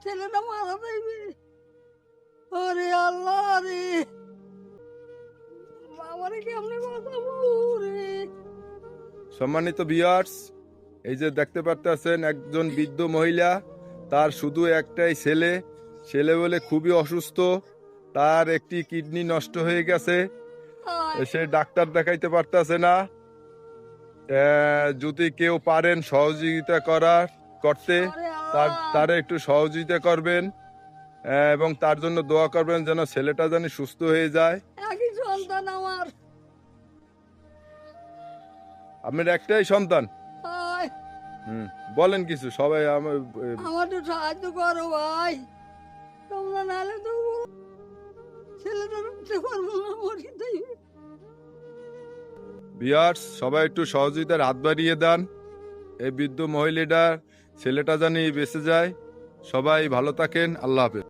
ছেলেটা মারা যাইবে। ওরে আল্লাহ রে, বাবারে কেমনে বাঁচাবো রে। সম্মানিত ভিউয়ার্স, এই যে দেখতে পারতেছেন একজন বৃদ্ধ মহিলা, তার শুধু একটাই ছেলে। ছেলে বলে খুবই অসুস্থ, তার একটি কিডনি নষ্ট হয়ে গেছে, আয়, সে ডাক্তার দেখাইতে পারতেছে না। যদি কেউ পারেন সহযোগিতা করতে, ওরে আল্লাহ। তারে একটু সহযোগিতা করবেন, এবং তার জন্য দোয়া করবেন যেন ছেলেটা জানি সুস্থ হয়ে যায়। একই সন্তান আমার। আপনার একটাই সন্তান? আয়, বলেন কিছু, সবাই আমার তো সাহায্য করো ভাই, তোমরা নাহলে তো ছেলেটা রুখতে পারবো না, মরে যাইবে। ভিউয়ার্স, সবাই একটু সহযোগিতার হাত বাড়িয়ে দেন, এই বৃদ্ধ মহিলাটার ছেলেটা জানি বেঁচে যায়। সবাই ভালো থাকেন, আল্লাহ হাফেজ।